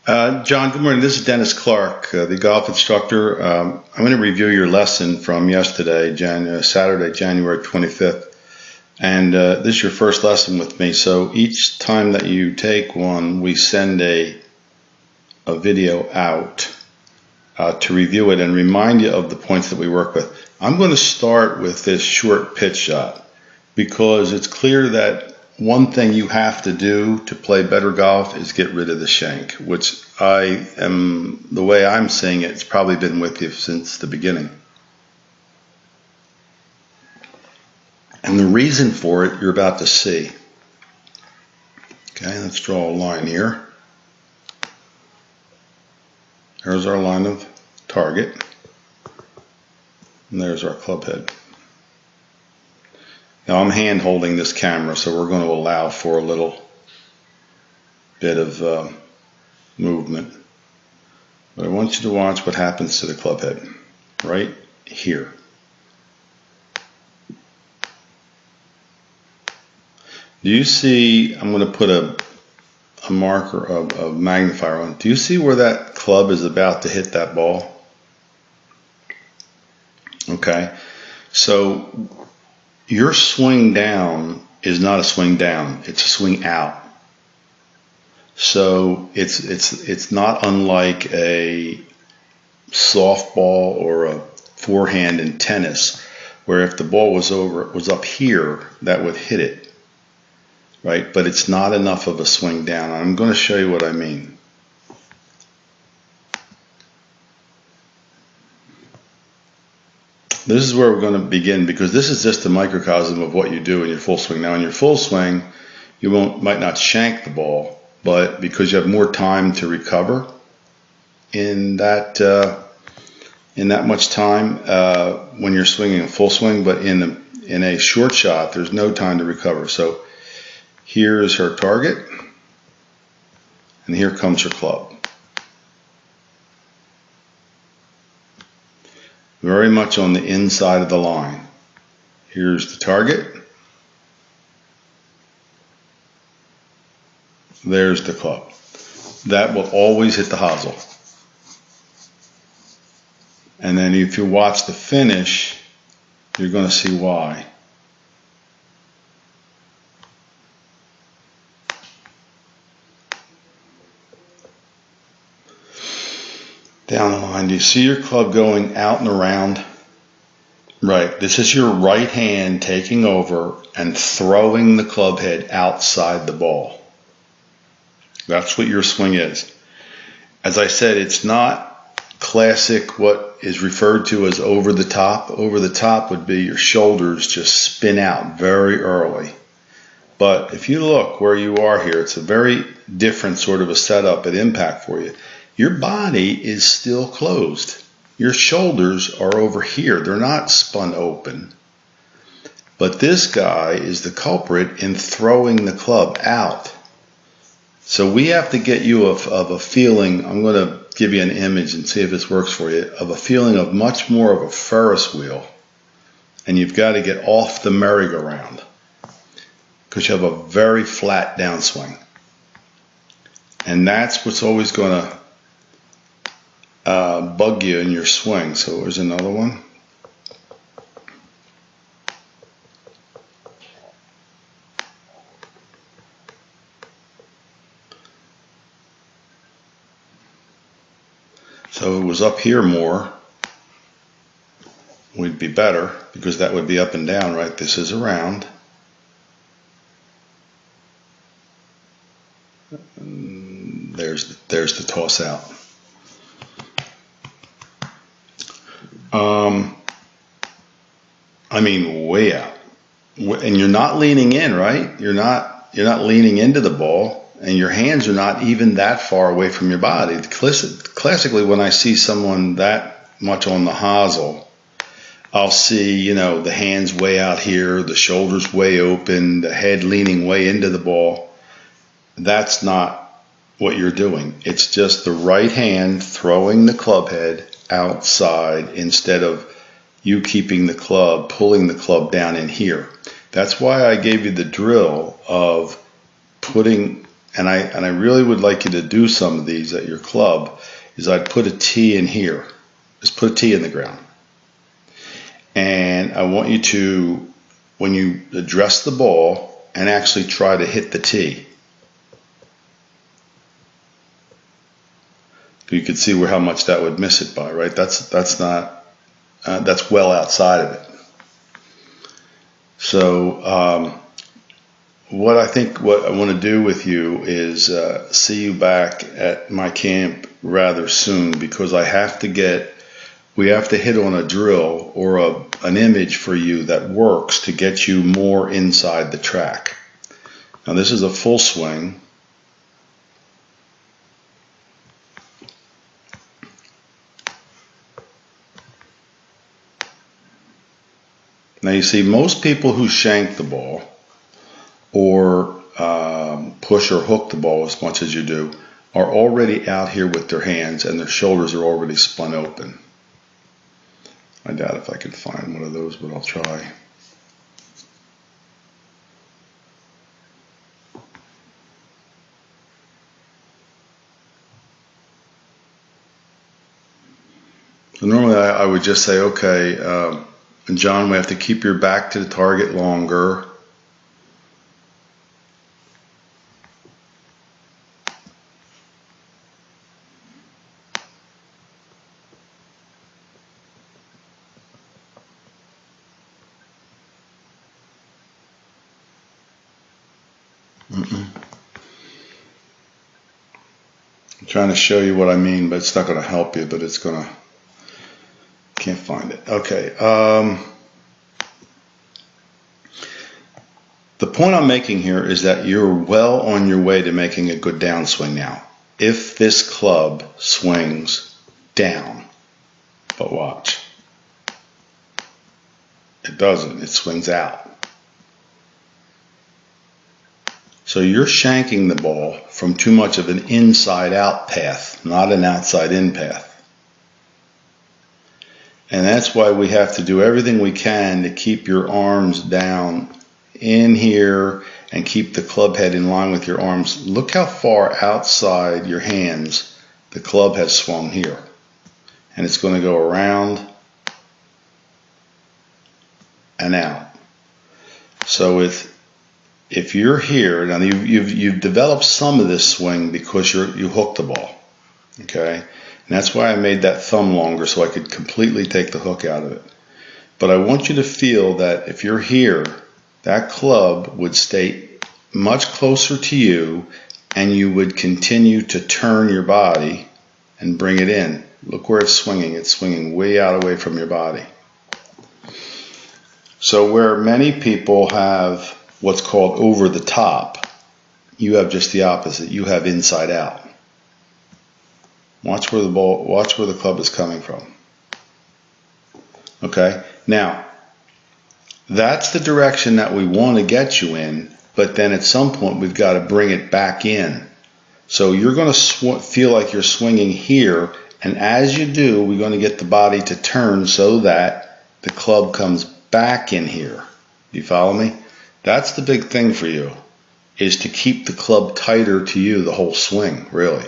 John, good morning. This is Dennis Clark, the golf instructor. I'm going to review your lesson from yesterday, Saturday, January 25th. And this is your first lesson with me. So each time that you take one, we send a video out to review it and remind you of the points that we work with. I'm going to start with this short pitch shot because it's clear that one thing you have to do to play better golf is get rid of the shank, which the way I'm seeing it, it's probably been with you since the beginning. And the reason for it, you're about to see. Okay, let's draw a line here. There's our line of target. And there's our club head. Now I'm hand holding this camera, so we're going to allow for a little bit of movement. But I want you to watch what happens to the club head right here. Do you see, I'm going to put a marker of a magnifier on. Do you see where that club is about to hit that ball? Okay, so your swing down is not a swing down, it's a swing out. So it's not unlike a softball or a forehand in tennis, where if the ball was up here, that would hit it, right? But it's not enough of a swing down. I'm going to show you what I mean. This is where we're going to begin, because this is just a microcosm of what you do in your full swing. Now in your full swing, you might not shank the ball, but because you have more time to recover in that much time when you're swinging a full swing, but in a short shot, there's no time to recover. So here's her target, and here comes her club. Very much on the inside of the line. Here's the target. There's the club. That will always hit the hosel. And then if you watch the finish, you're going to see why. Down the line, do you see your club going out and around? Right, this is your right hand taking over and throwing the club head outside the ball. That's what your swing is. As I said, it's not classic what is referred to as over the top. Over the top would be your shoulders just spin out very early. But if you look where you are here, it's a very different sort of a setup at impact for you. Your body is still closed. Your shoulders are over here. They're not spun open. But this guy is the culprit in throwing the club out. So we have to get you of a feeling, I'm going to give you an image and see if this works for you, of a feeling of much more of a Ferris wheel. And you've got to get off the merry-go-round because you have a very flat downswing. And that's what's always going to bug you in your swing. So there's another one. So if it was up here more, we'd be better because that would be up and down, right? This is around. And there's the toss out. I mean, way out, and you're not leaning in, right? You're not leaning into the ball, and your hands are not even that far away from your body. Classically, when I see someone that much on the hosel, I'll see, the hands way out here, the shoulders way open, the head leaning way into the ball. That's not what you're doing. It's just the right hand throwing the club head outside instead of you keeping the club, pulling the club down in here. That's why I gave you the drill of putting and I really would like you to do some of these at your club, is I'd put a tee in here. Just put a tee in the ground. And I want you to, when you address the ball, and actually try to hit the tee. You could see how much that would miss it by, right? That's well outside of it. So what I want to do with you is see you back at my camp rather soon, because we have to hit on a drill or an image for you that works to get you more inside the track. Now this is a full swing. Now you see, most people who shank the ball or push or hook the ball as much as you do are already out here with their hands, and their shoulders are already spun open. I doubt if I can find one of those, but I'll try. So normally I would just say, okay, John, we have to keep your back to the target longer. I'm trying to show you what I mean, but it's not going to help you, but it's going to, can't find it. Okay. The point I'm making here is that you're well on your way to making a good downswing now. If this club swings down, but watch. It doesn't, it swings out. So you're shanking the ball from too much of an inside-out path, not an outside-in path. And that's why we have to do everything we can to keep your arms down in here and keep the club head in line with your arms. Look how far outside your hands the club has swung here. And it's going to go around and out. So if you're here, now you've developed some of this swing because you hooked the ball, okay? And that's why I made that thumb longer, so I could completely take the hook out of it. But I want you to feel that if you're here, that club would stay much closer to you, and you would continue to turn your body and bring it in. Look where it's swinging. It's swinging way out away from your body. So where many people have what's called over the top, you have just the opposite. You have inside out. Watch where the club is coming from. Okay? Now, that's the direction that we want to get you in, but then at some point we've got to bring it back in. So you're going to feel like you're swinging here, and as you do, we're going to get the body to turn so that the club comes back in here. You follow me? That's the big thing for you, is to keep the club tighter to you the whole swing, really.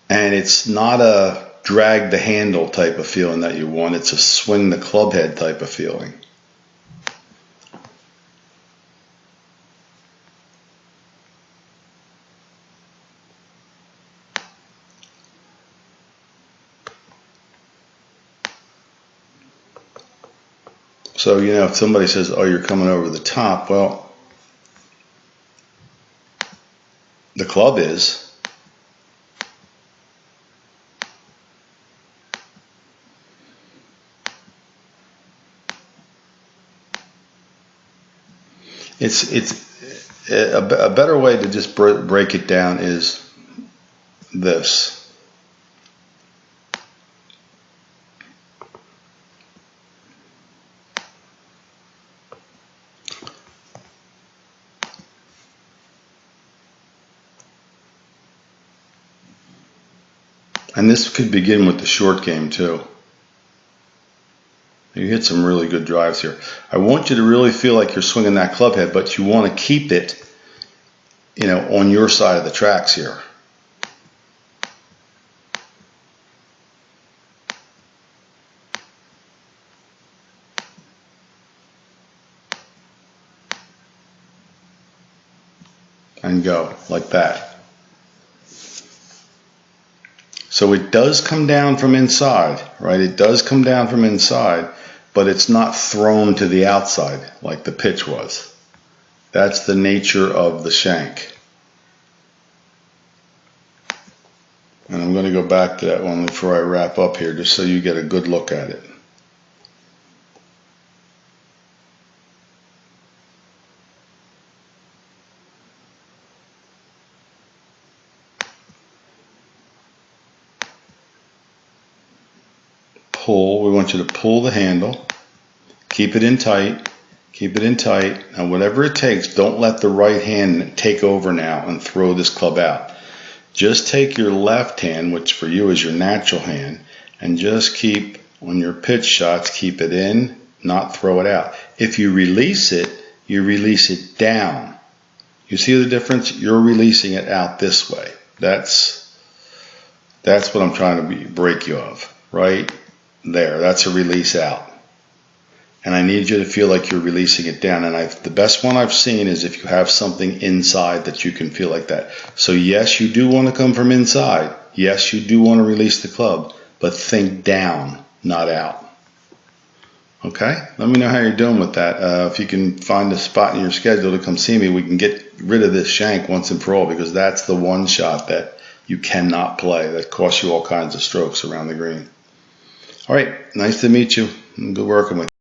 And it's not a drag the handle type of feeling that you want. It's a swing the club head type of feeling. So, you know, if somebody says, oh, you're coming over the top, well, the club is. It's a better way to just break it down is this. And this could begin with the short game too. You hit some really good drives here. I want you to really feel like you're swinging that club head, but you want to keep it, you know, on your side of the tracks here. And go like that. So it does come down from inside, right? It does come down from inside, but it's not thrown to the outside like the pitch was. That's the nature of the shank. And I'm going to go back to that one before I wrap up here, just so you get a good look at it. Pull, we want you to pull the handle, keep it in tight, keep it in tight. Now whatever it takes, don't let the right hand take over now and throw this club out. Just take your left hand, which for you is your natural hand, and just keep, on your pitch shots, keep it in, not throw it out. If you release it down. You see the difference? You're releasing it out this way. That's what I'm trying to break you of, right? There, that's a release out. And I need you to feel like you're releasing it down. And the best one I've seen is if you have something inside that you can feel like that. So yes, you do want to come from inside. Yes, you do want to release the club, but think down, not out. Okay? Let me know how you're doing with that. If you can find a spot in your schedule to come see me, we can get rid of this shank once and for all, because that's the one shot that you cannot play that costs you all kinds of strokes around the green. All right, nice to meet you. Good working with you.